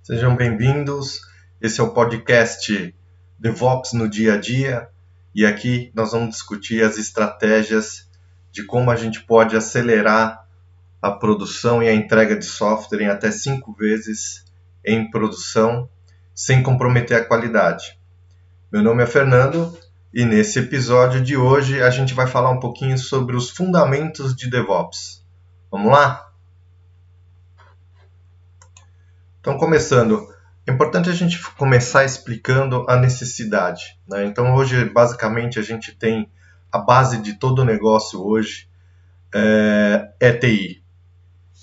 Sejam bem-vindos. Esse é o podcast DevOps no dia a dia e aqui nós vamos discutir as estratégias de como a gente pode acelerar a produção e a entrega de software em até 5 vezes em produção sem comprometer a qualidade. Meu nome é Fernando e nesse episódio de hoje a gente vai falar um pouquinho sobre os fundamentos de DevOps. Vamos lá? Então, começando, é importante a gente começar explicando a necessidade, né? Então, hoje, basicamente, a gente tem a base de todo o negócio hoje é TI.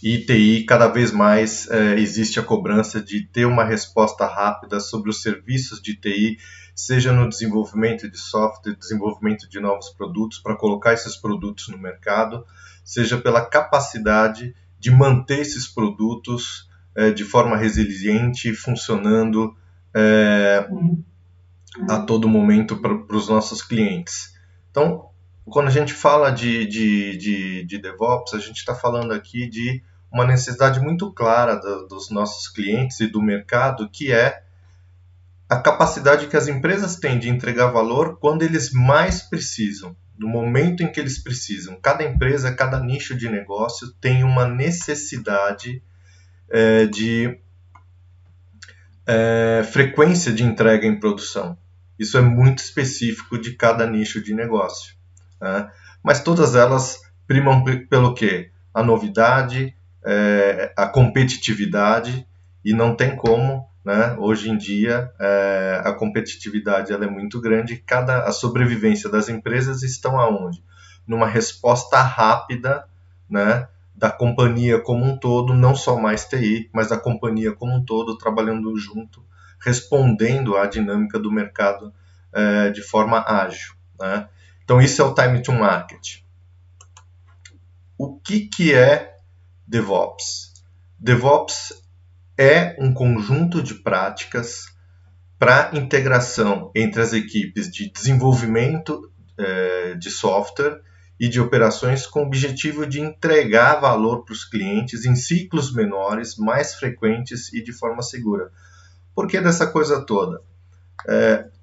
E TI, cada vez mais, existe a cobrança de ter uma resposta rápida sobre os serviços de TI, seja no desenvolvimento de software, desenvolvimento de novos produtos, para colocar esses produtos no mercado, seja pela capacidade de manter esses produtos de forma resiliente, funcionando a todo momento para os nossos clientes. Então, quando a gente fala de DevOps, a gente está falando aqui de uma necessidade muito clara dos nossos clientes e do mercado, que é a capacidade que as empresas têm de entregar valor quando eles mais precisam, no momento em que eles precisam. Cada empresa, cada nicho de negócio tem uma necessidade de frequência de entrega em produção. Isso é muito específico de cada nicho de negócio, né? Mas todas elas primam pelo quê? A novidade, a competitividade, e não tem como, né? Hoje em dia a competitividade ela é muito grande. A sobrevivência das empresas estão aonde? Numa resposta rápida, né, da companhia como um todo, não só mais TI, mas da companhia como um todo, trabalhando junto, respondendo à dinâmica do mercado de forma ágil, né? Então, isso é o time to market. O que é DevOps? DevOps é um conjunto de práticas para integração entre as equipes de desenvolvimento de software e de operações com o objetivo de entregar valor para os clientes em ciclos menores, mais frequentes e de forma segura. Por que dessa coisa toda?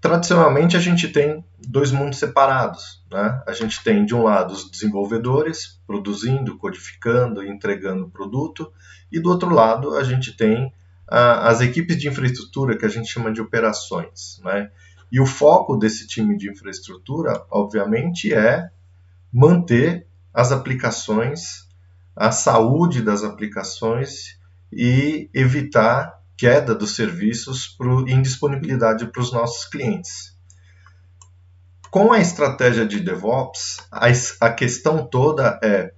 Tradicionalmente, a gente tem dois mundos separados, né? A gente tem, de um lado, os desenvolvedores produzindo, codificando, entregando o produto, e do outro lado, a gente tem as equipes de infraestrutura, que a gente chama de operações, né? E o foco desse time de infraestrutura, obviamente, é manter as aplicações, a saúde das aplicações e evitar queda dos serviços em disponibilidade para os nossos clientes. Com a estratégia de DevOps, a questão toda é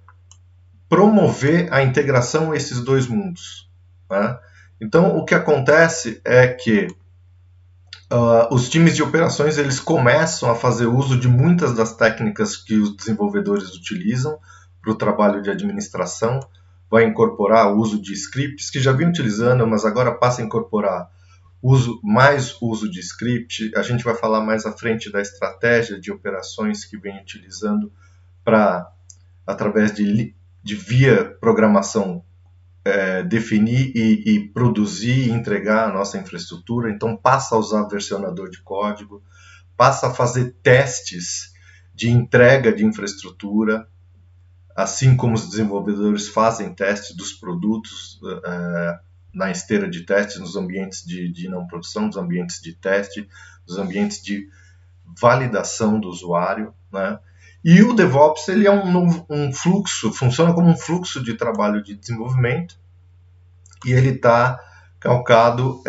promover a integração a esses dois mundos, né? Então, o que acontece é que os times de operações eles começam a fazer uso de muitas das técnicas que os desenvolvedores utilizam para o trabalho de administração. Vai incorporar o uso de scripts, que já vinha utilizando, mas agora passa a incorporar mais uso de script. A gente vai falar mais à frente da estratégia de operações que vem utilizando para, através de via programação, definir e produzir e entregar a nossa infraestrutura. Então passa a usar versionador de código, passa a fazer testes de entrega de infraestrutura, assim como os desenvolvedores fazem testes dos produtos na esteira de testes, nos ambientes de não produção, nos ambientes de teste, nos ambientes de validação do usuário, né? E o DevOps ele é um fluxo, funciona como um fluxo de trabalho de desenvolvimento, e ele está calcado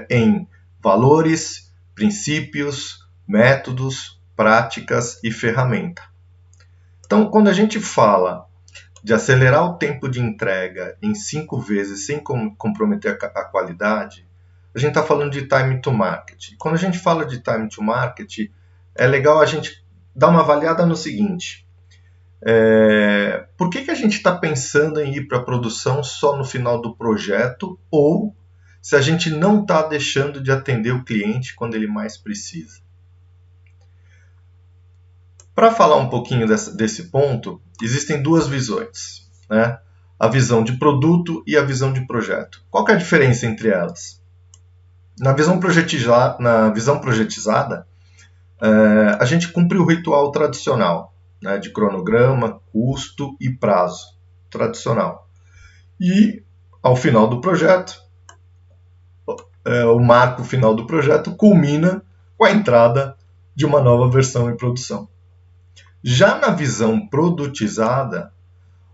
em valores, princípios, métodos, práticas e ferramenta. Então, quando a gente fala de acelerar o tempo de entrega em 5 vezes sem comprometer a qualidade, a gente está falando de time to market. Quando a gente fala de time to market, é legal a gente dar uma avaliada no seguinte: por que a gente está pensando em ir para a produção só no final do projeto, ou se a gente não está deixando de atender o cliente quando ele mais precisa? Para falar um pouquinho desse ponto, existem duas visões, né? A visão de produto e a visão de projeto. Qual que é a diferença entre elas? Na visão projetizada, a gente cumpre o ritual tradicional, né, de cronograma, custo e prazo tradicional. E ao final do projeto, o marco final do projeto culmina com a entrada de uma nova versão em produção. Já na visão produtizada,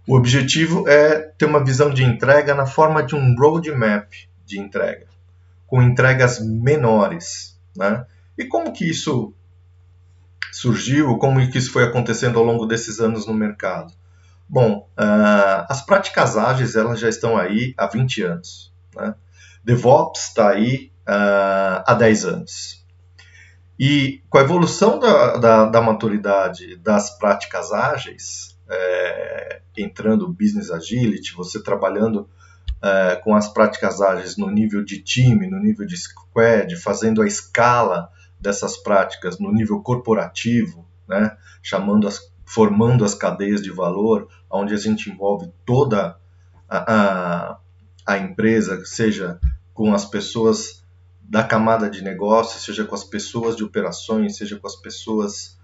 o objetivo é ter uma visão de entrega na forma de um roadmap de entrega, com entregas menores, né? E como que isso surgiu, como que isso foi acontecendo ao longo desses anos no mercado? Bom, as práticas ágeis elas já estão aí há 20 anos, né? DevOps está aí há 10 anos. E com a evolução da maturidade das práticas ágeis, entrando Business Agility, você trabalhando com as práticas ágeis no nível de time, no nível de squad, fazendo a escala dessas práticas no nível corporativo, né? Formando as cadeias de valor, onde a gente envolve toda a empresa, seja com as pessoas da camada de negócio, seja com as pessoas de operações, seja com as pessoas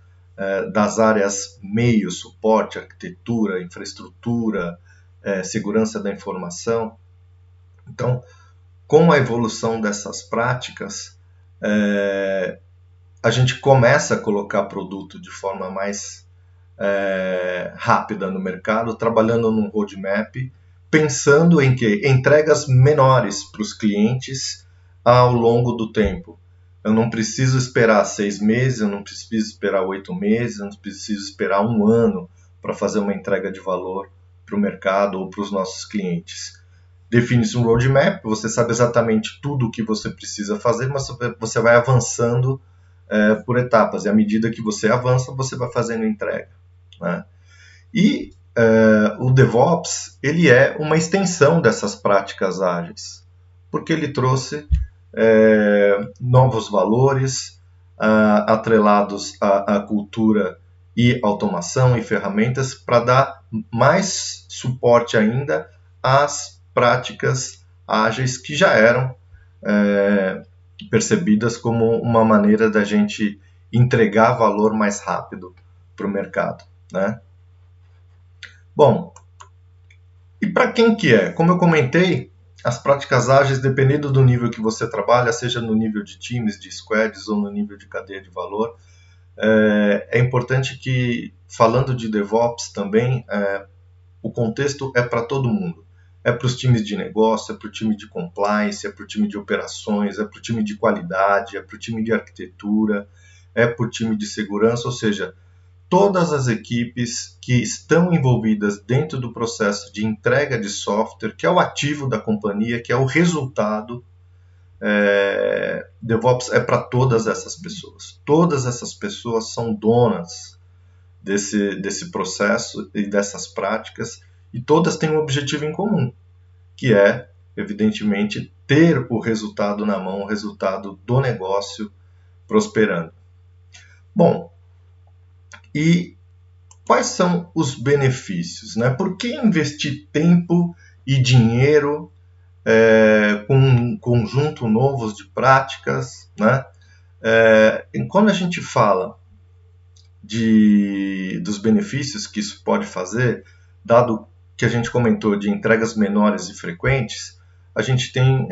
das áreas meio, suporte, arquitetura, infraestrutura, segurança da informação. Então, com a evolução dessas práticas, a gente começa a colocar produto de forma mais rápida no mercado, trabalhando num roadmap, pensando em que entregas menores para os clientes ao longo do tempo. Eu não preciso esperar 6 meses, eu não preciso esperar 8 meses, eu não preciso esperar 1 ano para fazer uma entrega de valor para o mercado ou para os nossos clientes. Define-se um roadmap, você sabe exatamente tudo o que você precisa fazer, mas você vai avançando por etapas, e à medida que você avança, você vai fazendo entrega, né? E o DevOps ele é uma extensão dessas práticas ágeis, porque ele trouxe novos valores atrelados à cultura e automação e ferramentas para dar mais suporte ainda às práticas ágeis que já eram percebidas como uma maneira da gente entregar valor mais rápido para o mercado, né? Bom, e para quem que é? Como eu comentei, as práticas ágeis, dependendo do nível que você trabalha, seja no nível de times, de squads ou no nível de cadeia de valor, é importante que, falando de DevOps também, o contexto é para todo mundo. É para os times de negócio, é para o time de compliance, é para o time de operações, é para o time de qualidade, é para o time de arquitetura, é para o time de segurança, ou seja, todas as equipes que estão envolvidas dentro do processo de entrega de software, que é o ativo da companhia, que é o resultado, DevOps é para todas essas pessoas. Todas essas pessoas são donas desse processo e dessas práticas, e todas têm um objetivo em comum, que é, evidentemente, ter o resultado na mão, o resultado do negócio prosperando. Bom, e quais são os benefícios, né? Por que investir tempo e dinheiro com um conjunto novo de práticas, né? Quando a gente fala dos benefícios que isso pode fazer, dado que a gente comentou de entregas menores e frequentes, a gente tem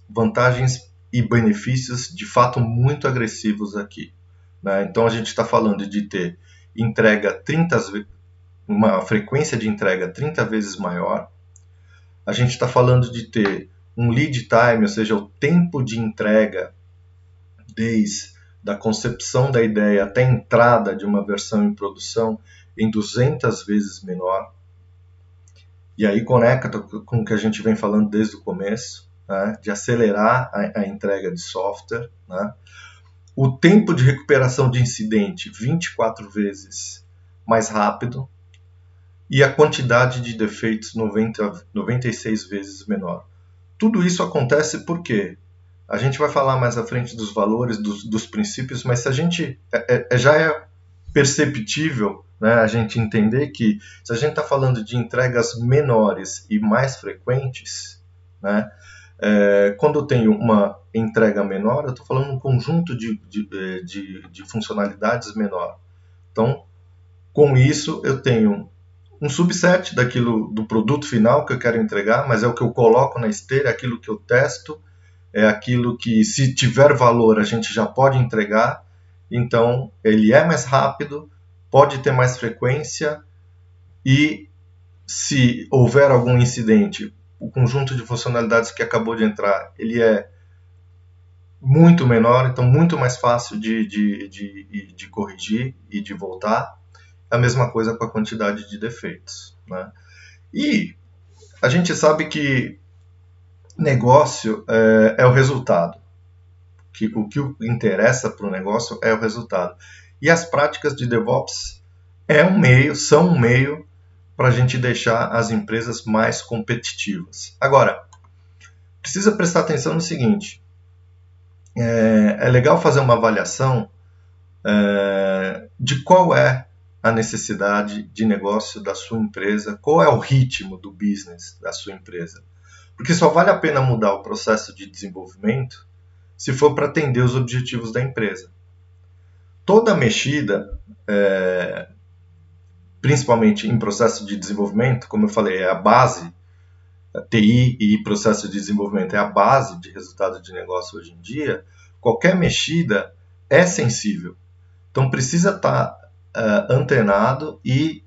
vantagens e benefícios de fato muito agressivos aqui, né? Então a gente está falando de ter uma frequência de entrega 30 vezes maior. A gente está falando de ter um lead time, ou seja, o tempo de entrega desde da concepção da ideia até a entrada de uma versão em produção em 200 vezes menor. E aí conecta com o que a gente vem falando desde o começo, né, de acelerar a entrega de software, né? O tempo de recuperação de incidente 24 vezes mais rápido e a quantidade de defeitos 96 vezes menor. Tudo isso acontece porque a gente vai falar mais à frente dos valores, dos princípios, mas se a gente já é perceptível, né, a gente entender que se a gente está falando de entregas menores e mais frequentes, né, Quando eu tenho uma entrega menor, eu estou falando um conjunto de funcionalidades menor. Então, com isso, eu tenho um subset daquilo do produto final que eu quero entregar, mas é o que eu coloco na esteira, é aquilo que eu testo, é aquilo que, se tiver valor, a gente já pode entregar. Então, ele é mais rápido, pode ter mais frequência e, se houver algum incidente, o conjunto de funcionalidades que acabou de entrar, ele é muito menor, então muito mais fácil de corrigir e de voltar. A mesma coisa com a quantidade de defeitos, né? E a gente sabe que negócio é o resultado. O que interessa para o negócio é o resultado. E as práticas de DevOps são um meio para a gente deixar as empresas mais competitivas. Agora, precisa prestar atenção no seguinte: é legal fazer uma avaliação de qual é a necessidade de negócio da sua empresa, qual é o ritmo do business da sua empresa. Porque só vale a pena mudar o processo de desenvolvimento se for para atender os objetivos da empresa. Toda mexida, principalmente em processo de desenvolvimento, como eu falei, é a base, a TI e processo de desenvolvimento é a base de resultado de negócio hoje em dia. Qualquer mexida é sensível. Então precisa estar antenado e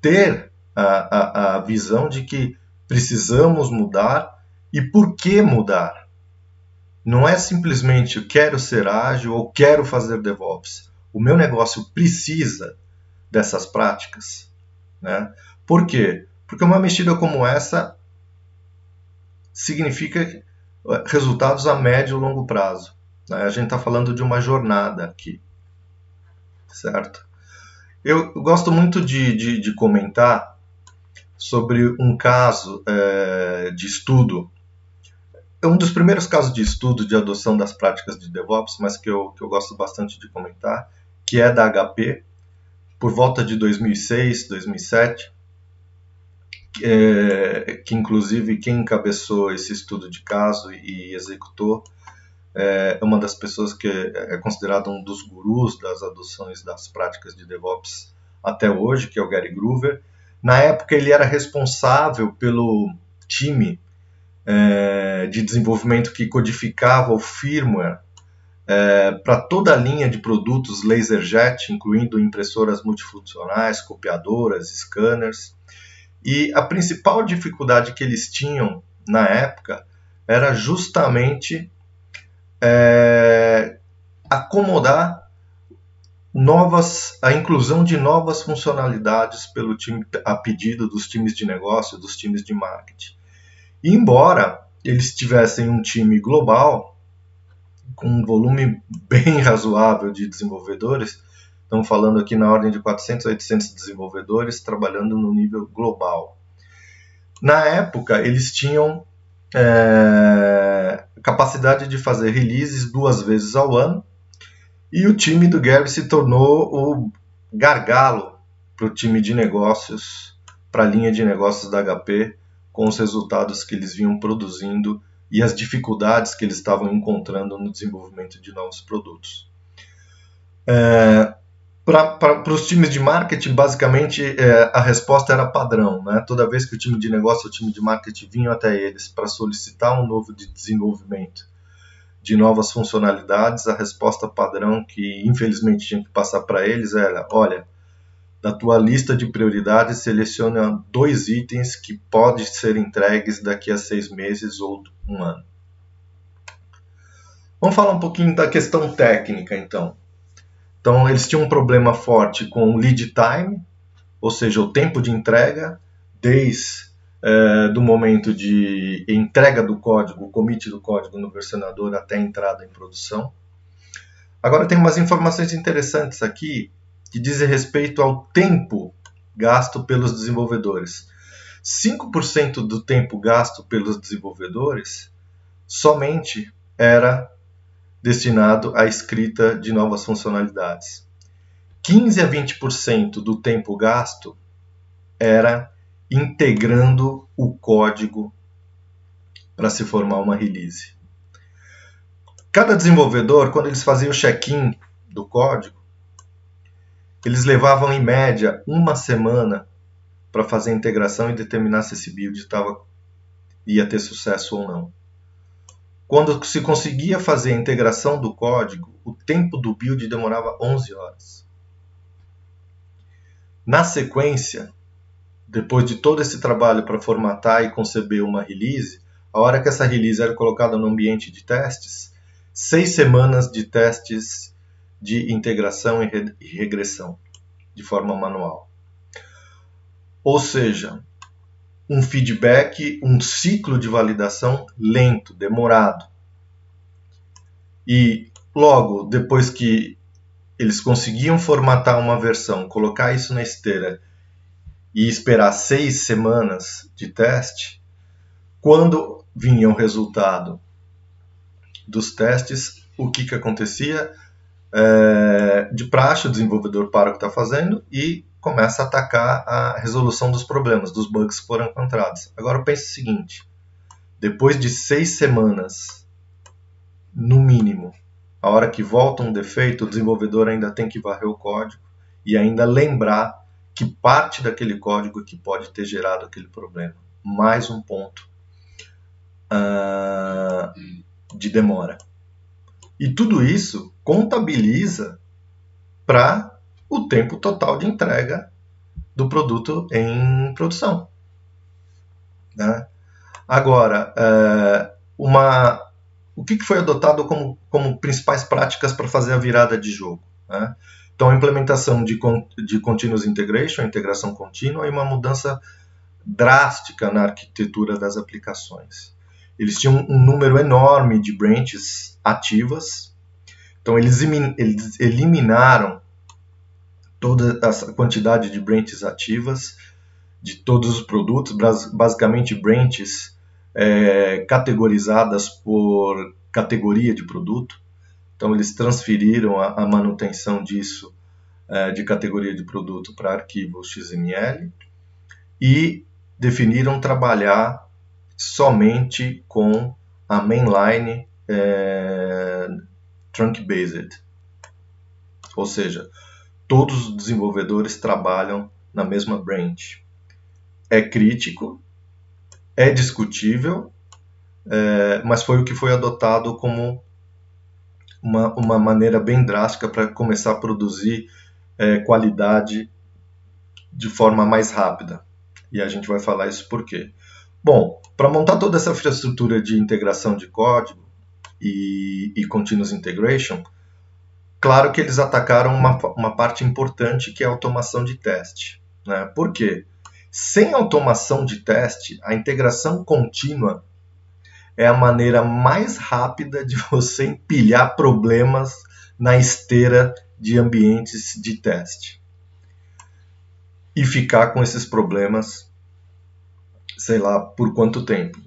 ter a visão de que precisamos mudar e por que mudar. Não é simplesmente eu quero ser ágil ou quero fazer DevOps. O meu negócio precisa dessas práticas, né? Por quê? Porque uma mexida como essa significa resultados a médio e longo prazo, né? A gente está falando de uma jornada aqui, certo? Eu gosto muito de comentar sobre um caso de estudo. É um dos primeiros casos de estudo de adoção das práticas de DevOps, mas que eu gosto bastante de comentar, que é da HP, por volta de 2006, 2007, que inclusive quem encabeçou esse estudo de caso e executou é uma das pessoas que é considerado um dos gurus das adoções das práticas de DevOps até hoje, que é o Gary Groover. Na época ele era responsável pelo time de desenvolvimento que codificava o firmware para toda a linha de produtos LaserJet, incluindo impressoras multifuncionais, copiadoras, scanners. E a principal dificuldade que eles tinham na época era justamente acomodar a inclusão de novas funcionalidades pelo time, a pedido dos times de negócio, dos times de marketing. E embora eles tivessem um time global, com um volume bem razoável de desenvolvedores, estamos falando aqui na ordem de 400 a 800 desenvolvedores trabalhando no nível global. Na época, eles tinham capacidade de fazer releases 2 vezes ao ano, e o time do Gary se tornou o gargalo para o time de negócios, para a linha de negócios da HP, com os resultados que eles vinham produzindo e as dificuldades que eles estavam encontrando no desenvolvimento de novos produtos. Para os times de marketing, basicamente, a resposta era padrão, né? Toda vez que o time de negócio ou o time de marketing vinham até eles para solicitar um novo desenvolvimento de novas funcionalidades, a resposta padrão que infelizmente tinha que passar para eles era: olha, da tua lista de prioridades, seleciona 2 itens que podem ser entregues daqui a 6 meses ou 1 ano. Vamos falar um pouquinho da questão técnica, então. Então, eles tinham um problema forte com o lead time, ou seja, o tempo de entrega, desde do momento de entrega do código, o commit do código no versionador até a entrada em produção. Agora, tem umas informações interessantes aqui que dizem respeito ao tempo gasto pelos desenvolvedores. 5% do tempo gasto pelos desenvolvedores somente era destinado à escrita de novas funcionalidades. 15 a 20% do tempo gasto era integrando o código para se formar uma release. Cada desenvolvedor, quando eles faziam o check-in do código, eles levavam em média uma semana para fazer a integração e determinar se esse build ia ter sucesso ou não. Quando se conseguia fazer a integração do código, o tempo do build demorava 11 horas. Na sequência, depois de todo esse trabalho para formatar e conceber uma release, a hora que essa release era colocada no ambiente de testes, 6 semanas de testes de integração e regressão, de forma manual. Ou seja, um feedback, um ciclo de validação lento, demorado. E logo, depois que eles conseguiam formatar uma versão, colocar isso na esteira e esperar 6 semanas de teste, quando vinha o resultado dos testes, o que acontecia? De praxe, o desenvolvedor para o que está fazendo e começa a atacar a resolução dos problemas, dos bugs que foram encontrados. Agora pense o seguinte, depois de 6 semanas, no mínimo, a hora que volta um defeito, o desenvolvedor ainda tem que varrer o código e ainda lembrar que parte daquele código que pode ter gerado aquele problema. Mais um ponto de demora. E tudo isso contabiliza para o tempo total de entrega do produto em produção. Né? Agora, o que foi adotado como principais práticas para fazer a virada de jogo? Né? Então, a implementação de Continuous Integration, integração contínua, e uma mudança drástica na arquitetura das aplicações. Eles tinham um número enorme de branches ativas, então eles eliminaram toda essa quantidade de branches ativas de todos os produtos, basicamente branches categorizadas por categoria de produto. Então eles transferiram a manutenção disso de categoria de produto para arquivo XML e definiram trabalhar somente com a mainline trunk-based. Ou seja, todos os desenvolvedores trabalham na mesma branch. É crítico, é discutível, mas foi o que foi adotado como uma maneira bem drástica para começar a produzir qualidade de forma mais rápida. E a gente vai falar isso por quê. Bom, para montar toda essa infraestrutura de integração de código e Continuous Integration, claro que eles atacaram uma parte importante que é a automação de teste. Né? Por quê? Sem automação de teste, a integração contínua é a maneira mais rápida de você empilhar problemas na esteira de ambientes de teste. E ficar com esses problemas, sei lá, por quanto tempo.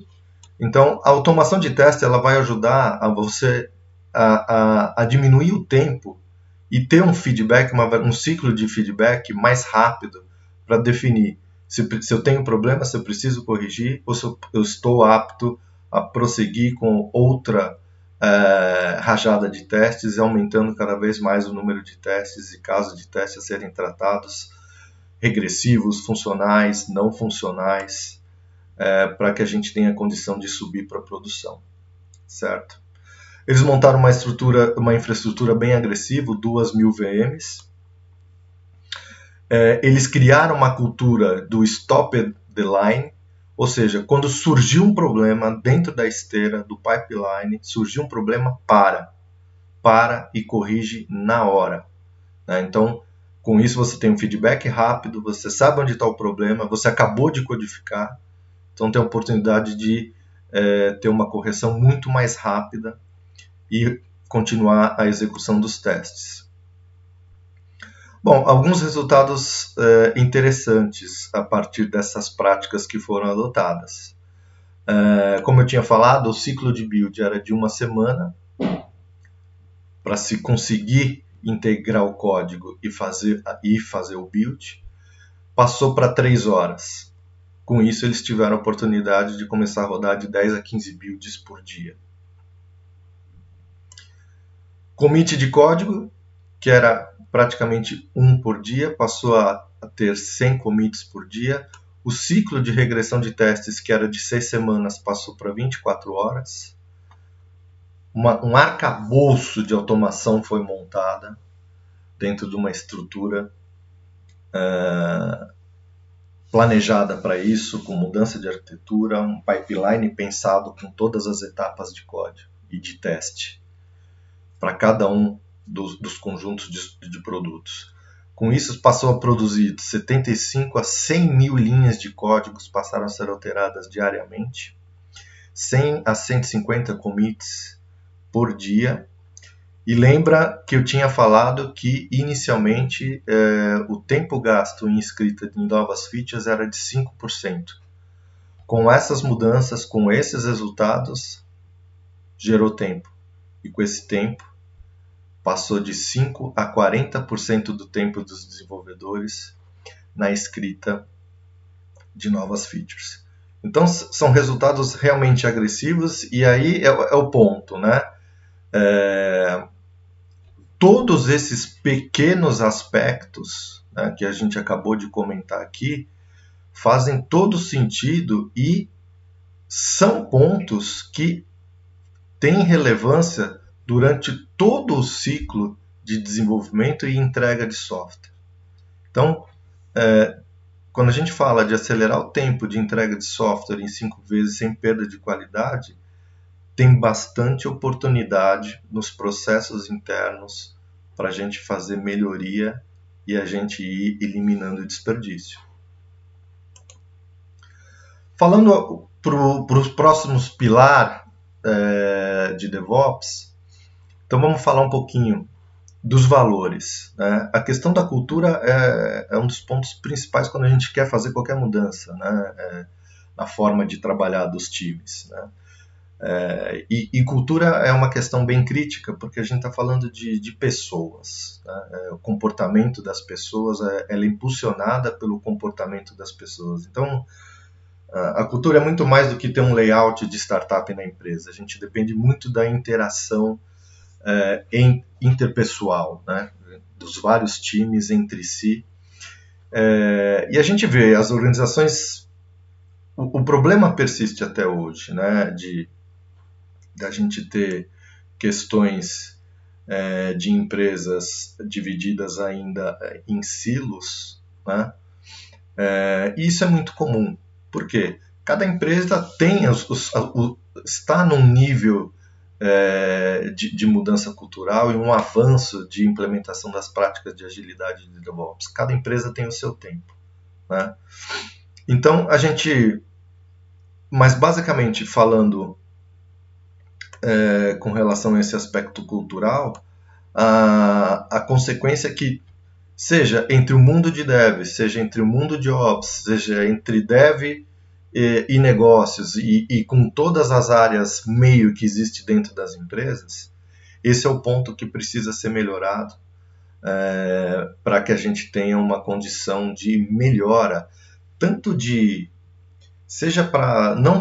Então, a automação de teste ela vai ajudar a você a diminuir o tempo e ter um feedback, um ciclo de feedback mais rápido para definir se eu tenho problema, se eu preciso corrigir ou se eu estou apto a prosseguir com outra rajada de testes, aumentando cada vez mais o número de testes e casos de testes a serem tratados, regressivos, funcionais, não funcionais, para que a gente tenha condição de subir para a produção, certo? Eles montaram uma infraestrutura bem agressiva, 2.000 VMs. Eles criaram uma cultura do stop the line, ou seja, quando surgiu um problema dentro da esteira, do pipeline, surgiu um problema, para e corrige na hora. Né? Então, com isso você tem um feedback rápido, você sabe onde está o problema, você acabou de codificar, então tem a oportunidade de ter uma correção muito mais rápida e continuar a execução dos testes. Bom, alguns resultados interessantes a partir dessas práticas que foram adotadas. Como eu tinha falado, o ciclo de build era de uma semana para se conseguir integrar o código e fazer o build. Passou para 3 horas. Com isso, eles tiveram a oportunidade de começar a rodar de 10 a 15 builds por dia. Commit de código, que era praticamente um por dia, passou a ter 100 commits por dia. O ciclo de regressão de testes, que era de 6 semanas, passou para 24 horas. Um arcabouço de automação foi montada dentro de uma estrutura planejada para isso, com mudança de arquitetura, um pipeline pensado com todas as etapas de código e de teste para cada um dos conjuntos de produtos. Com isso, passou a produzir 75 a 100 mil linhas de códigos, passaram a ser alteradas diariamente, 100 a 150 commits por dia. E lembra que eu tinha falado que, inicialmente, o tempo gasto em escrita de novas features era de 5%. Com essas mudanças, com esses resultados, gerou tempo. E com esse tempo, passou de 5% a 40% do tempo dos desenvolvedores na escrita de novas features. Então, são resultados realmente agressivos, e aí é o ponto, né? Todos esses pequenos aspectos, né, que a gente acabou de comentar aqui, fazem todo sentido e são pontos que têm relevância durante todo o ciclo de desenvolvimento e entrega de software. Então, quando a gente fala de acelerar o tempo de entrega de software em 5 vezes sem perda de qualidade, tem bastante oportunidade nos processos internos para a gente fazer melhoria e a gente ir eliminando o desperdício. Falando para os próximos pilares de DevOps, então vamos falar um pouquinho dos valores, né? A questão da cultura é um dos pontos principais quando a gente quer fazer qualquer mudança, né? Na forma de trabalhar dos times, né? E cultura é uma questão bem crítica, porque a gente está falando de pessoas, né? O comportamento das pessoas ela é impulsionada pelo comportamento das pessoas. Então, a cultura é muito mais do que ter um layout de startup na empresa. A gente depende muito da interação interpessoal, né? Dos vários times entre si. E a gente vê as organizações... O problema persiste até hoje, né? Da gente ter questões de empresas divididas ainda em silos, né? E isso é muito comum. Por quê? Cada empresa tem está num nível de mudança cultural e um avanço de implementação das práticas de agilidade de DevOps. Cada empresa tem o seu tempo, né? Então, mas basicamente falando com relação a esse aspecto cultural, a consequência é que, seja entre o mundo de dev, seja entre o mundo de ops, seja entre dev e negócios, e com todas as áreas meio que existe dentro das empresas, esse é o ponto que precisa ser melhorado para que a gente tenha uma condição de melhora, tanto seja para não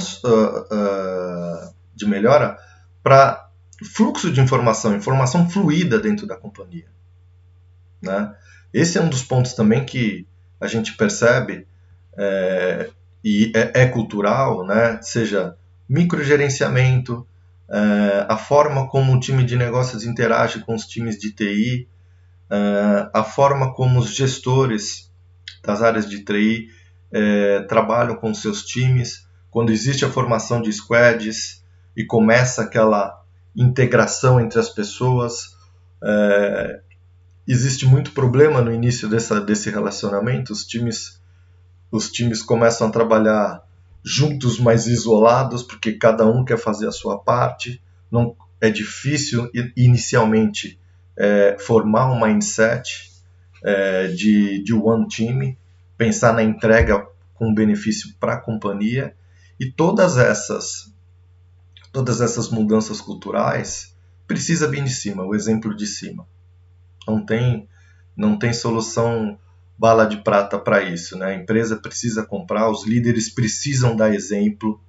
de melhora, para fluxo de informação fluida dentro da companhia, né? Esse é um dos pontos também que a gente percebe e é cultural, né? Seja microgerenciamento, a forma como o time de negócios interage com os times de TI, a forma como os gestores das áreas de TI trabalham com seus times, quando existe a formação de squads e começa aquela integração entre as pessoas. Existe muito problema no início desse relacionamento. Os times começam a trabalhar juntos, mas isolados, porque cada um quer fazer a sua parte. Não, é difícil inicialmente formar um mindset de one team, pensar na entrega com benefício para a companhia. E todas essas mudanças culturais precisa vir de cima, o exemplo de cima. Não tem solução bala de prata para isso, né? A empresa precisa comprar, os líderes precisam dar exemplo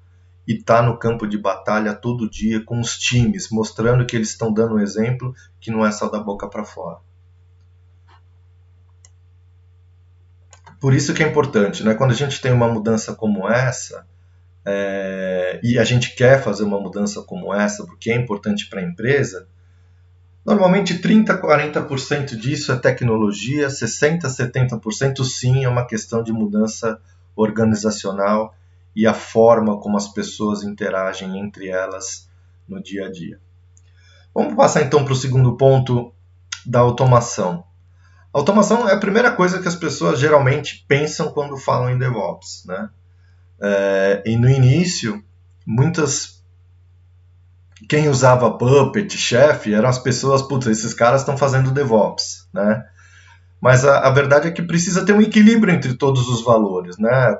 e estar no campo de batalha todo dia com os times, mostrando que eles estão dando um exemplo que não é só da boca para fora. Por isso que é importante, né? Quando a gente tem uma mudança como essa, e a gente quer fazer uma mudança como essa, porque é importante para a empresa, normalmente 30%, 40% disso é tecnologia, 60%, 70% sim é uma questão de mudança organizacional e a forma como as pessoas interagem entre elas no dia a dia. Vamos passar então para o segundo ponto da automação. A automação é a primeira coisa que as pessoas geralmente pensam quando falam em DevOps, né? E no início, quem usava Puppet, Chef, eram as pessoas, putz, esses caras estão fazendo DevOps, né? Mas a verdade é que precisa ter um equilíbrio entre todos os valores, né?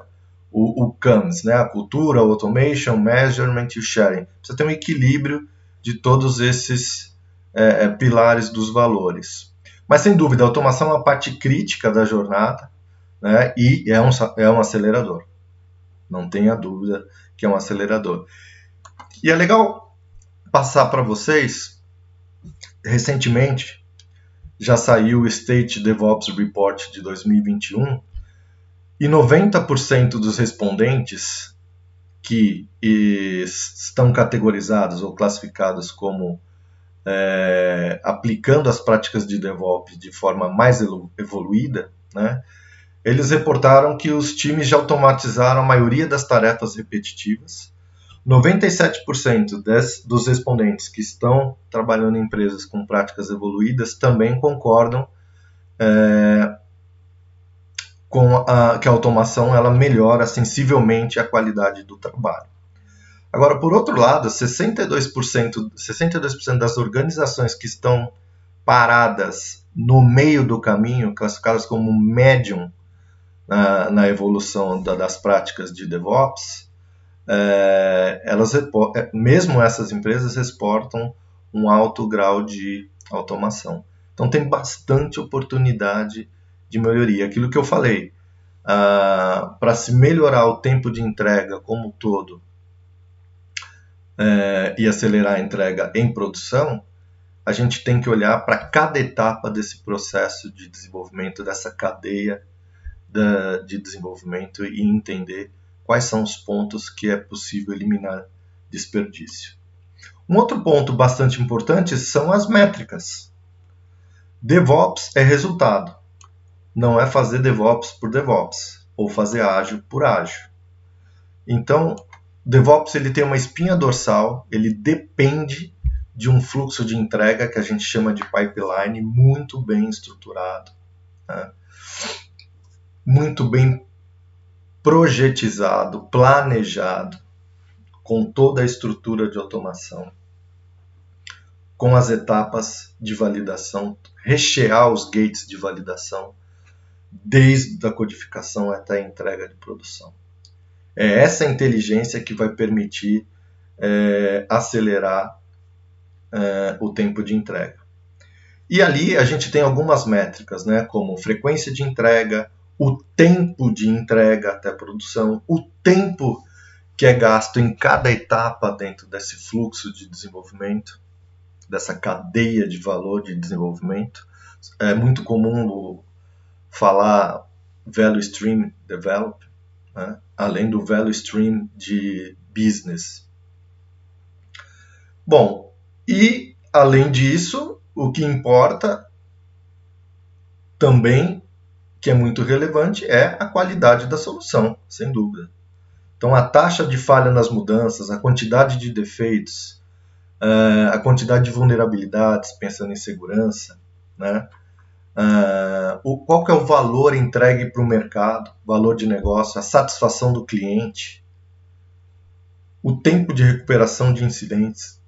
O CAMS, né? A cultura, o automation, measurement e o sharing. Precisa ter um equilíbrio de todos esses pilares dos valores. Mas sem dúvida, a automação é uma parte crítica da jornada, né? E é um acelerador. Não tenha dúvida que é um acelerador. E é legal passar para vocês, recentemente, já saiu o State DevOps Report de 2021 e 90% dos respondentes que estão categorizados ou classificados como aplicando as práticas de DevOps de forma mais evoluída, né, eles reportaram que os times já automatizaram a maioria das tarefas repetitivas. 97% dos respondentes que estão trabalhando em empresas com práticas evoluídas também concordam que a automação ela melhora sensivelmente a qualidade do trabalho. Agora, por outro lado, 62% das organizações que estão paradas no meio do caminho, classificadas como médium na evolução das práticas de DevOps, mesmo essas empresas exportam um alto grau de automação. Então tem bastante oportunidade de melhoria. Aquilo que eu falei, para se melhorar o tempo de entrega como um todo e acelerar a entrega em produção, a gente tem que olhar para cada etapa desse processo de desenvolvimento, dessa cadeia de desenvolvimento e entender quais são os pontos que é possível eliminar desperdício. Um outro ponto bastante importante são as métricas. DevOps é resultado, não é fazer DevOps por DevOps ou fazer ágil por ágil. Então, DevOps ele tem uma espinha dorsal, ele depende de um fluxo de entrega que a gente chama de pipeline muito bem estruturado, né? Muito bem projetizado, planejado, com toda a estrutura de automação, com as etapas de validação, rechear os gates de validação, desde a codificação até a entrega de produção. É essa inteligência que vai permitir acelerar o tempo de entrega. E ali a gente tem algumas métricas, né, como frequência de entrega, o tempo de entrega até a produção, o tempo que é gasto em cada etapa dentro desse fluxo de desenvolvimento, dessa cadeia de valor de desenvolvimento. É muito comum falar Value Stream Develop, né, além do Value Stream de Business. Bom, e além disso, o que importa também, que é muito relevante, é a qualidade da solução, sem dúvida. Então, a taxa de falha nas mudanças, a quantidade de defeitos, a quantidade de vulnerabilidades, pensando em segurança, né? Qual que é o valor entregue para o mercado, valor de negócio, a satisfação do cliente, o tempo de recuperação de incidentes.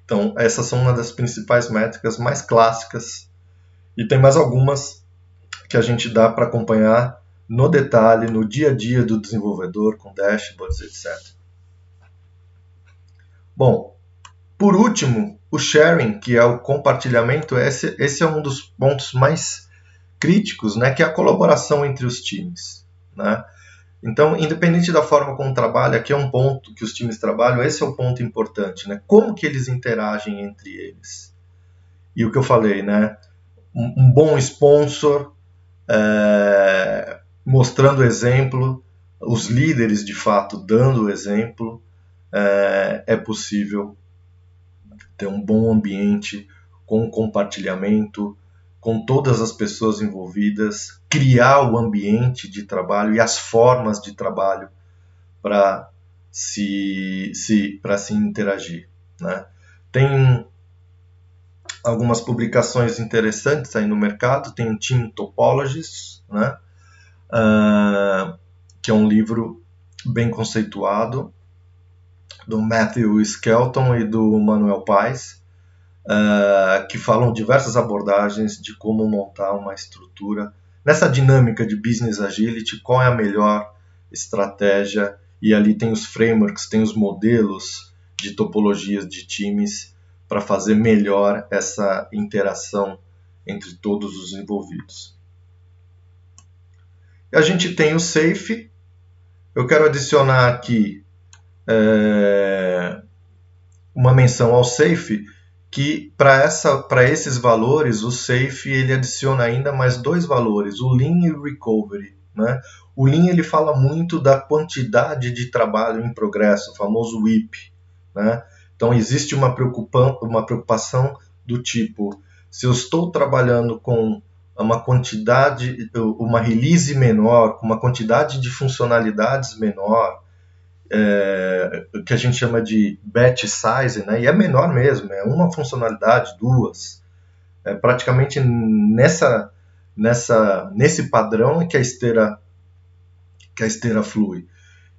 Então, essas são uma das principais métricas mais clássicas e tem mais algumas que a gente dá para acompanhar no detalhe, no dia a dia do desenvolvedor, com dashboards, etc. Bom, por último, o sharing, que é o compartilhamento, esse é um dos pontos mais críticos, né, que é a colaboração entre os times, né? Então, independente da forma como trabalha, aqui é um ponto que os times trabalham, esse é o ponto importante, né? Como que eles interagem entre eles? E o que eu falei, né? Um bom sponsor, mostrando exemplo, os líderes de fato dando exemplo, é possível ter um bom ambiente com compartilhamento, com todas as pessoas envolvidas, criar o ambiente de trabalho e as formas de trabalho para se interagir, né? Tem algumas publicações interessantes aí no mercado, tem o Team Topologies, né? Que é um livro bem conceituado, do Matthew Skelton e do Manuel Paes, que falam diversas abordagens de como montar uma estrutura nessa dinâmica de business agility, qual é a melhor estratégia, e ali tem os frameworks, tem os modelos de topologias de times para fazer melhor essa interação entre todos os envolvidos. E a gente tem o SAFe. Eu quero adicionar aqui uma menção ao SAFe, que para esses valores, o SAFe ele adiciona ainda mais 2 valores, o Lean e o Recovery, né? O Lean ele fala muito da quantidade de trabalho em progresso, o famoso WIP, né? Então existe uma preocupação do tipo, se eu estou trabalhando com uma quantidade, uma release menor, com uma quantidade de funcionalidades menor, que a gente chama de batch size, né? E é menor mesmo, é uma funcionalidade, 2. Praticamente nesse padrão é que a esteira flui.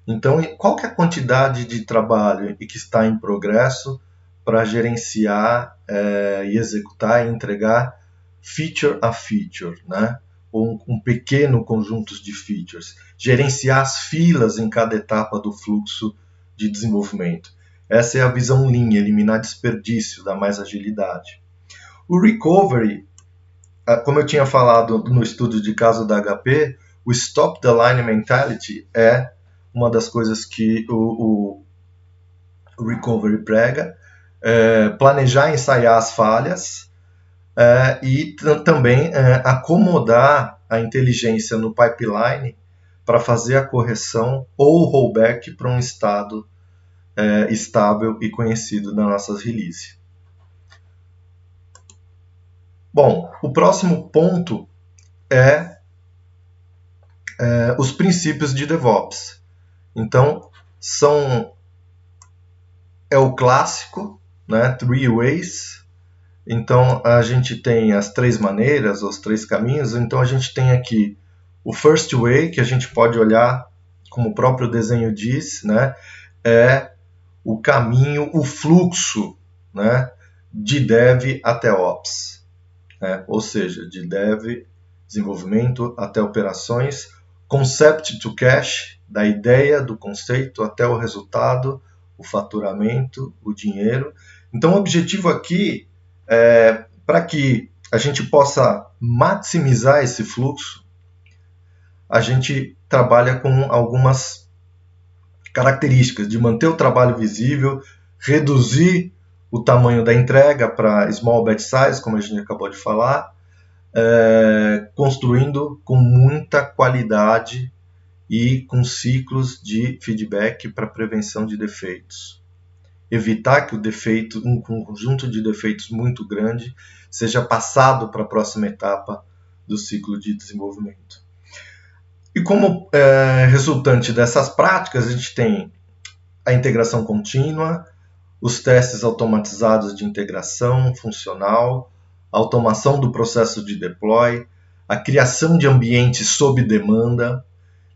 Então, qual que é a quantidade de trabalho que está em progresso para gerenciar e executar e entregar feature a feature, né? Ou um pequeno conjunto de features. Gerenciar as filas em cada etapa do fluxo de desenvolvimento. Essa é a visão Lean, eliminar desperdício, dar mais agilidade. O Recovery, como eu tinha falado no estudo de caso da HP, o Stop the Line Mentality é uma das coisas que o Recovery prega. Planejar e ensaiar as falhas, e também acomodar a inteligência no pipeline para fazer a correção ou o rollback para um estado estável e conhecido nas nossas releases. Bom, o próximo ponto é os princípios de DevOps. Então, é o clássico, né, 3 ways. Então, a gente tem as 3 maneiras, os 3 caminhos. Então, a gente tem aqui o first way, que a gente pode olhar, como o próprio desenho diz, né, é o caminho, o fluxo, né, de Dev até Ops. Ou seja, de Dev, desenvolvimento, até operações, concept to cash, da ideia, do conceito, até o resultado, o faturamento, o dinheiro. Então, o objetivo aqui para que a gente possa maximizar esse fluxo, a gente trabalha com algumas características de manter o trabalho visível, reduzir o tamanho da entrega para small batch size, como a gente acabou de falar, construindo com muita qualidade e com ciclos de feedback para prevenção de defeitos. Evitar que o defeito, um conjunto de defeitos muito grande, seja passado para a próxima etapa do ciclo de desenvolvimento. E como resultante dessas práticas, a gente tem a integração contínua, os testes automatizados de integração funcional, a automação do processo de deploy, a criação de ambientes sob demanda,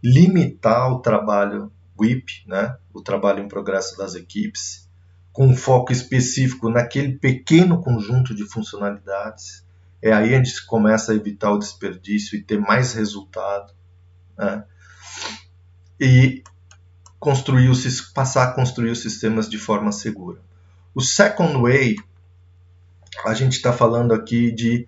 limitar o trabalho WIP, né, o trabalho em progresso das equipes, com um foco específico naquele pequeno conjunto de funcionalidades. É aí onde se começa a evitar o desperdício e ter mais resultado, né? E passar a construir os sistemas de forma segura. O second way, a gente está falando aqui de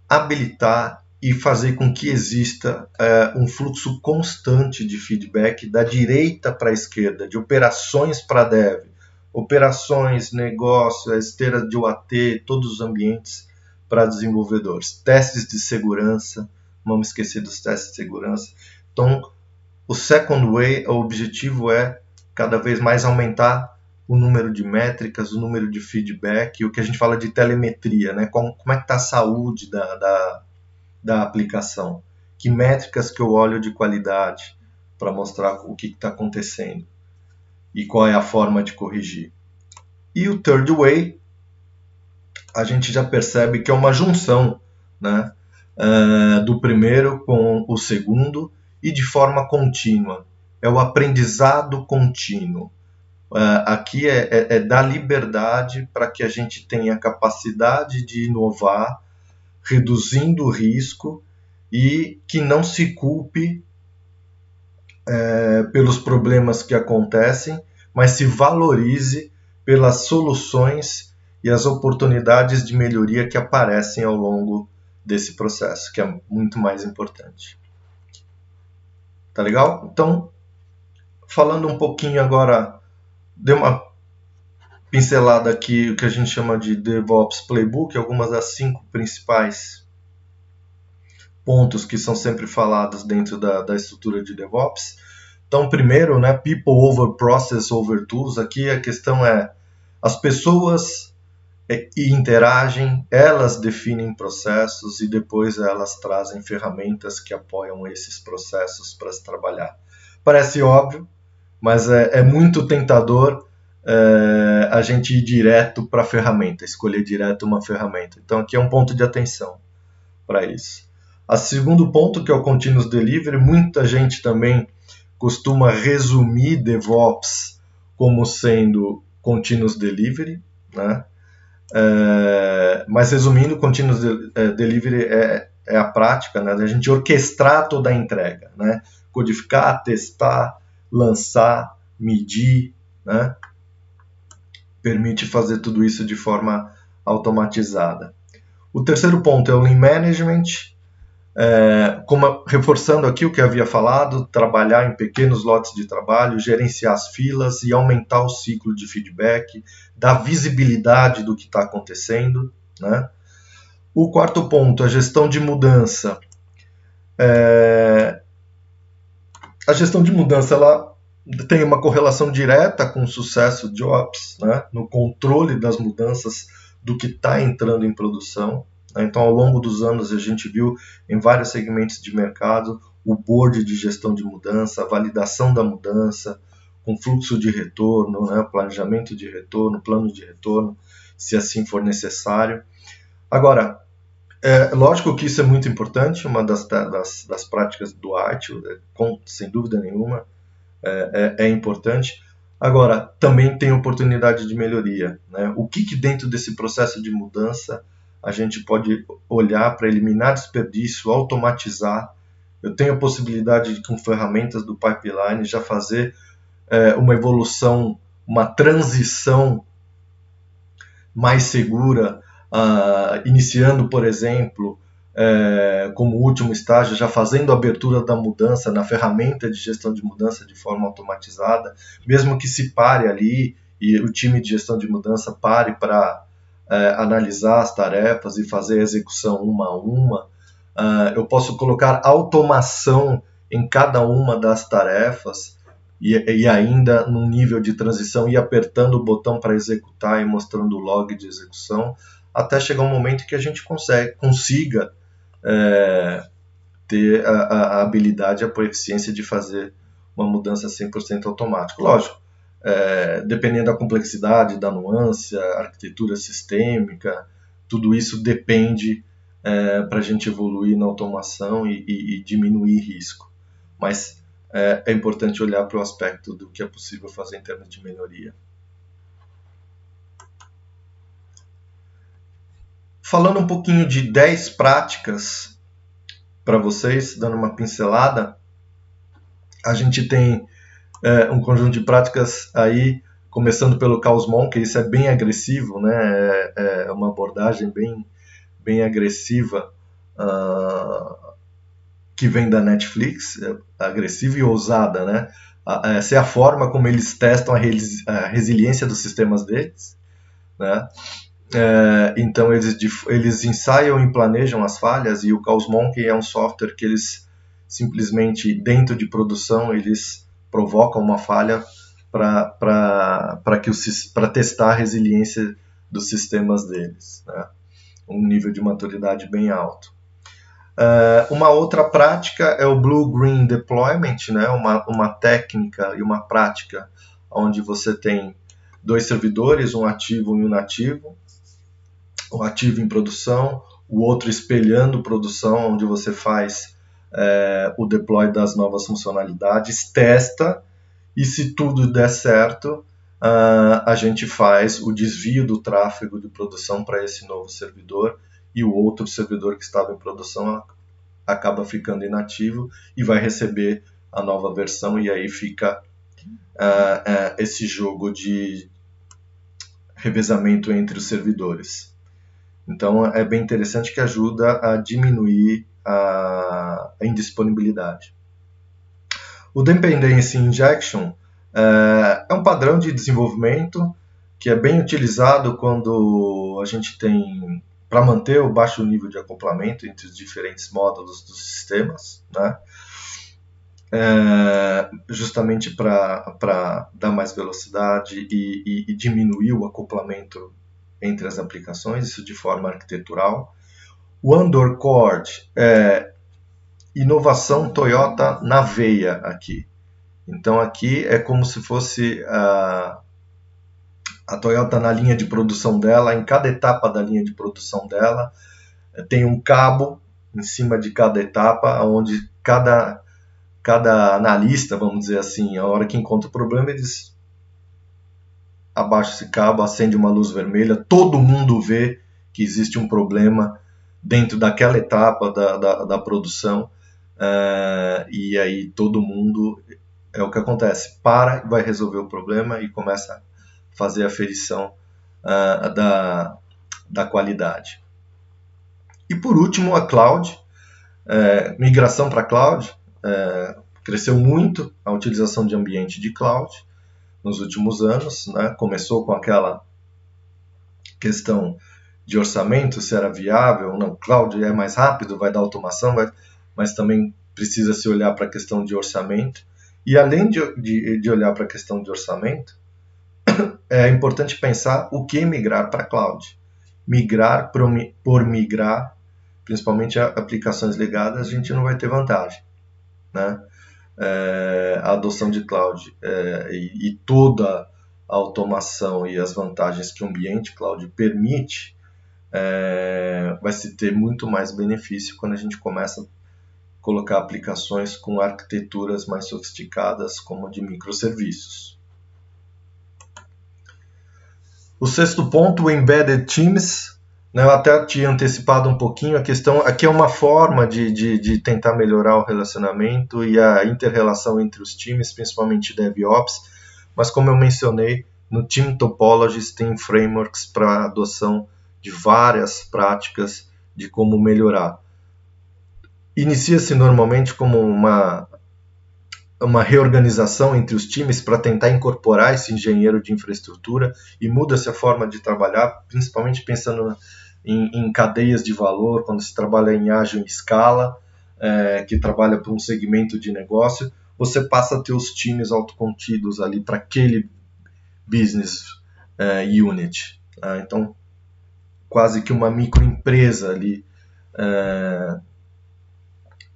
habilitar e fazer com que exista um fluxo constante de feedback da direita para a esquerda, de operações para dev, operações, negócio, a esteira de UAT, todos os ambientes para desenvolvedores. Testes de segurança, não vamos esquecer dos testes de segurança. Então, o second way, o objetivo é cada vez mais aumentar o número de métricas, o número de feedback, o que a gente fala de telemetria, né? Como é que está a saúde da aplicação? Que métricas que eu olho de qualidade para mostrar o que está acontecendo e qual é a forma de corrigir. E o third way, a gente já percebe que é uma junção, né, do primeiro com o segundo e de forma contínua. É o aprendizado contínuo. Aqui é dar liberdade para que a gente tenha capacidade de inovar, reduzindo o risco e que não se culpe pelos problemas que acontecem, mas se valorize pelas soluções e as oportunidades de melhoria que aparecem ao longo desse processo, que é muito mais importante. Tá legal? Então, falando um pouquinho agora, dei uma pincelada aqui, o que a gente chama de DevOps Playbook, algumas das 5 principais pontos que são sempre falados dentro da estrutura de DevOps. Então, primeiro, né, People over Process over Tools. Aqui a questão é, as pessoas interagem, elas definem processos e depois elas trazem ferramentas que apoiam esses processos para se trabalhar. Parece óbvio, mas é muito tentador a gente ir direto para a ferramenta, escolher direto uma ferramenta. Então aqui é um ponto de atenção para isso. O segundo ponto, que é o Continuous Delivery, muita gente também costuma resumir DevOps como sendo Continuous Delivery, né? Mas resumindo, Continuous Delivery é a prática, né, da gente orquestrar toda a entrega, né? Codificar, testar, lançar, medir, né? Permite fazer tudo isso de forma automatizada. O terceiro ponto é o Lean Management, reforçando aqui o que havia falado, trabalhar em pequenos lotes de trabalho, gerenciar as filas e aumentar o ciclo de feedback, dar visibilidade do que está acontecendo, né? O quarto ponto, a gestão de mudança. A gestão de mudança ela tem uma correlação direta com o sucesso de Ops, né? No controle das mudanças do que está entrando em produção. Então, ao longo dos anos, a gente viu em vários segmentos de mercado o board de gestão de mudança, a validação da mudança, com fluxo de retorno, né, planejamento de retorno, plano de retorno, se assim for necessário. Agora, lógico que isso é muito importante, uma das práticas do Agile, sem dúvida nenhuma, é importante. Agora, também tem oportunidade de melhoria, né? O que dentro desse processo de mudança a gente pode olhar para eliminar desperdício, automatizar. Eu tenho a possibilidade de, com ferramentas do pipeline, já fazer uma evolução, uma transição mais segura, iniciando, por exemplo, como último estágio, já fazendo a abertura da mudança na ferramenta de gestão de mudança de forma automatizada, mesmo que se pare ali e o time de gestão de mudança pare para analisar as tarefas e fazer a execução uma a uma. Eu posso colocar automação em cada uma das tarefas e ainda num nível de transição ir apertando o botão para executar e mostrando o log de execução, até chegar um momento que a gente consiga ter a habilidade, a proficiência de fazer uma mudança 100% automática. Lógico, dependendo da complexidade, da nuance, a arquitetura sistêmica, tudo isso depende para a gente evoluir na automação e diminuir risco. Mas é importante olhar para o aspecto do que é possível fazer em termos de melhoria. Falando um pouquinho de 10 práticas para vocês, dando uma pincelada, a gente tem um conjunto de práticas aí, começando pelo Chaos Monkey. Isso é bem agressivo, né? É uma abordagem bem agressiva que vem da Netflix, agressiva e ousada, né? Essa é a forma como eles testam a resiliência dos sistemas deles, né? Então eles ensaiam e planejam as falhas, e o Chaos Monkey é um software que eles simplesmente, dentro de produção, eles provocam uma falha para testar a resiliência dos sistemas deles, né? Um nível de maturidade bem alto. Uma outra prática é o Blue-Green Deployment, né? Uma técnica e uma prática onde você tem 2 servidores, um ativo e um inativo, o ativo em produção, o outro espelhando produção, onde você faz o deploy das novas funcionalidades, testa, e se tudo der certo, a gente faz o desvio do tráfego de produção para esse novo servidor, e o outro servidor que estava em produção acaba ficando inativo e vai receber a nova versão, e aí fica esse jogo de revezamento entre os servidores. Então é bem interessante, que ajuda a diminuir a indisponibilidade. O Dependency Injection é um padrão de desenvolvimento que é bem utilizado quando a gente tem, para manter o baixo nível de acoplamento entre os diferentes módulos dos sistemas, né? Justamente para dar mais velocidade e diminuir o acoplamento entre as aplicações, isso de forma arquitetural. O Undercord é inovação Toyota na veia aqui. Então aqui é como se fosse a Toyota na linha de produção dela, em cada etapa da linha de produção dela, tem um cabo em cima de cada etapa, onde cada analista, vamos dizer assim, a hora que encontra o problema, eles abaixam esse cabo, acende uma luz vermelha, todo mundo vê que existe um problema dentro daquela etapa da produção, e aí todo mundo, é o que acontece, para, vai resolver o problema e começa a fazer a aferição da qualidade. E por último, a cloud, migração para cloud. Cresceu muito a utilização de ambiente de cloud nos últimos anos, né? Começou com aquela questão de orçamento, se era viável, não, cloud é mais rápido, vai dar automação, mas também precisa se olhar para a questão de orçamento. E além de olhar para a questão de orçamento, é importante pensar o que migrar para cloud. Migrar por migrar, principalmente aplicações legadas, a gente não vai ter vantagem, né? A adoção de cloud e toda a automação e as vantagens que o ambiente cloud permite, vai se ter muito mais benefício quando a gente começa a colocar aplicações com arquiteturas mais sofisticadas, como a de microserviços. O sexto ponto, o Embedded Teams, né? Eu até tinha antecipado um pouquinho a questão. Aqui é uma forma de tentar melhorar o relacionamento e a inter-relação entre os times, principalmente DevOps, mas como eu mencionei, no Team Topologies tem frameworks para adoção de várias práticas de como melhorar. Inicia-se normalmente como uma reorganização entre os times para tentar incorporar esse engenheiro de infraestrutura, e muda-se a forma de trabalhar, principalmente pensando em cadeias de valor, quando se trabalha em ágil em escala, que trabalha para um segmento de negócio, você passa a ter os times autocontidos ali para aquele business unit. Então, quase que uma microempresa ali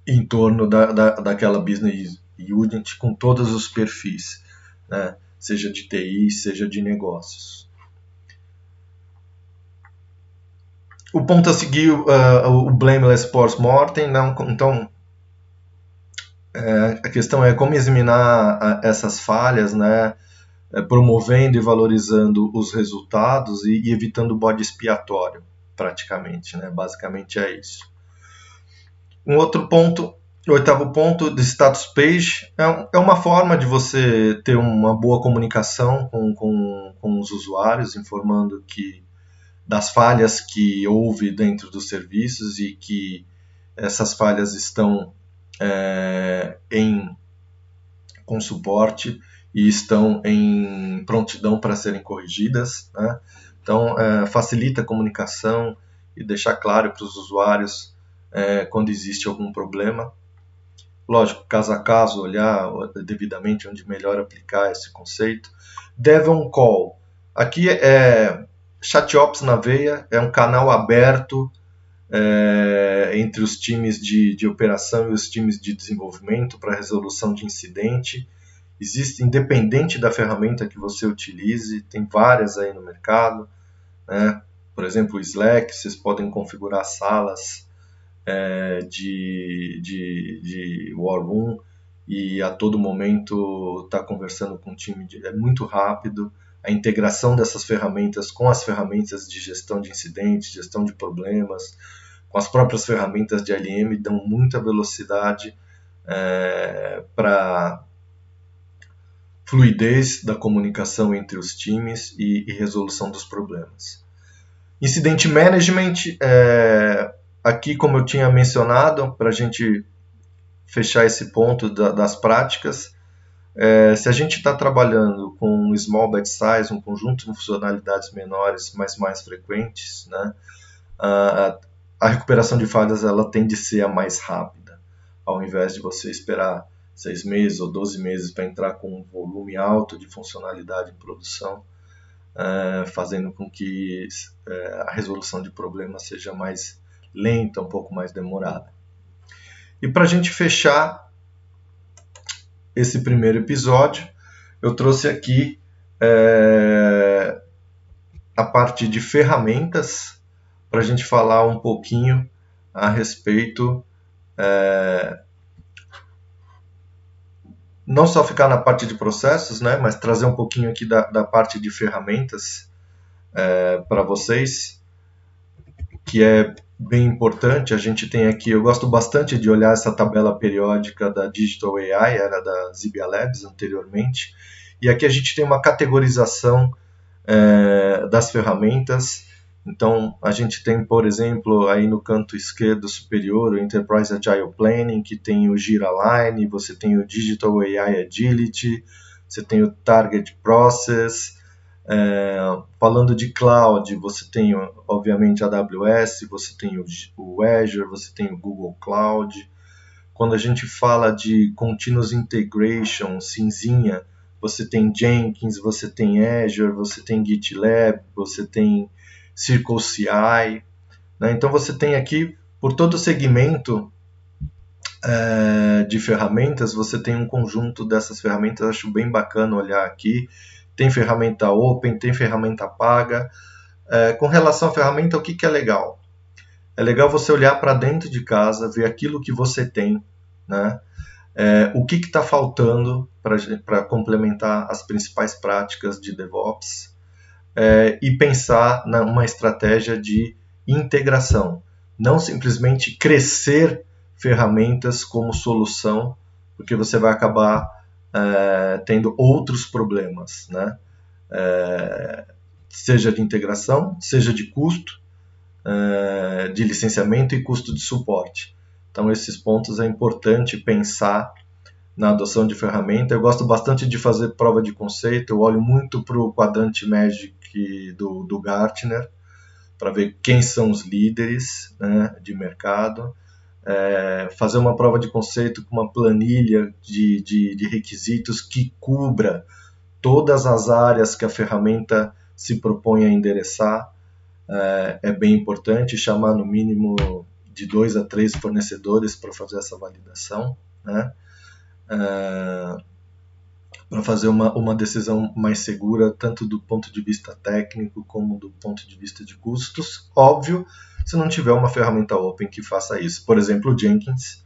em torno daquela business unit, com todos os perfis, né? Seja de TI, seja de negócios. O ponto a seguir, o Blameless Post-Mortem, então a questão é como examinar essas falhas, né? Promovendo e valorizando os resultados e evitando o bode expiatório, praticamente, né? Basicamente é isso. Um outro ponto, o oitavo ponto, de status page, é uma forma de você ter uma boa comunicação com os usuários, informando das falhas que houve dentro dos serviços e que essas falhas estão com suporte e estão em prontidão para serem corrigidas, né? Então, facilita a comunicação e deixar claro para os usuários quando existe algum problema. Lógico, caso a caso, olhar devidamente onde melhor aplicar esse conceito. Dev on Call. Aqui é ChatOps na veia, é um canal aberto entre os times de operação e os times de desenvolvimento para resolução de incidente. Existe, independente da ferramenta que você utilize, tem várias aí no mercado, né? Por exemplo, o Slack, vocês podem configurar salas de War Room e a todo momento estar conversando com o time. É muito rápido. A integração dessas ferramentas com as ferramentas de gestão de incidentes, gestão de problemas, com as próprias ferramentas de LM, dão muita velocidade para fluidez da comunicação entre os times e resolução dos problemas. Incident Management, aqui, como eu tinha mencionado, para a gente fechar esse ponto das práticas, se a gente está trabalhando com um small batch size, um conjunto de funcionalidades menores, mas mais frequentes, né, a recuperação de falhas ela tende a ser a mais rápida, ao invés de você esperar 6 meses ou 12 meses para entrar com um volume alto de funcionalidade em produção, fazendo com que a resolução de problemas seja mais lenta, um pouco mais demorada. E para a gente fechar esse primeiro episódio, eu trouxe aqui a parte de ferramentas para a gente falar um pouquinho a respeito, não só ficar na parte de processos, né, mas trazer um pouquinho aqui da parte de ferramentas para vocês, que é bem importante. A gente tem aqui, eu gosto bastante de olhar essa tabela periódica da Digital AI, era da Zibia Labs anteriormente, e aqui a gente tem uma categorização das ferramentas. Então, a gente tem, por exemplo, aí no canto esquerdo superior, o Enterprise Agile Planning, que tem o Jira Line, você tem o Digital AI Agility, você tem o Target Process. Falando de cloud, você tem, obviamente, a AWS, você tem o Azure, você tem o Google Cloud. Quando a gente fala de Continuous Integration, cinzinha, você tem Jenkins, você tem Azure, você tem GitLab, você tem CircleCI, né? Então você tem aqui, por todo o segmento de ferramentas, você tem um conjunto dessas ferramentas. Eu acho bem bacana olhar aqui. Tem ferramenta open, tem ferramenta paga. Com relação à ferramenta, o que é legal? É legal você olhar para dentro de casa, ver aquilo que você tem, né? O que está faltando para complementar as principais práticas de DevOps, e pensar numa estratégia de integração. Não simplesmente crescer ferramentas como solução, porque você vai acabar tendo outros problemas, né? Seja de integração, seja de custo, de licenciamento e custo de suporte. Então, esses pontos é importante pensar na adoção de ferramenta. Eu gosto bastante de fazer prova de conceito, eu olho muito para o quadrante Magic do Gartner, para ver quem são os líderes, né, de mercado. Fazer uma prova de conceito com uma planilha de requisitos que cubra todas as áreas que a ferramenta se propõe a endereçar. É bem importante chamar no mínimo de 2 a 3 fornecedores para fazer essa validação, né? Para fazer uma decisão mais segura, tanto do ponto de vista técnico como do ponto de vista de custos. Óbvio, se não tiver uma ferramenta open que faça isso. Por exemplo, o Jenkins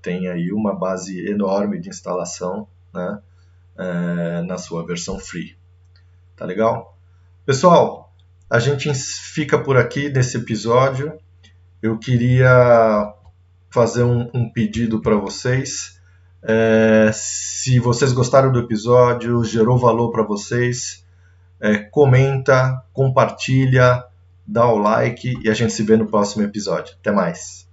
tem aí uma base enorme de instalação, né, na sua versão free. Tá legal? Pessoal, a gente fica por aqui nesse episódio. Eu queria fazer um pedido para vocês. Se vocês gostaram do episódio, gerou valor para vocês, comenta, compartilha, dá o like e a gente se vê no próximo episódio. Até mais!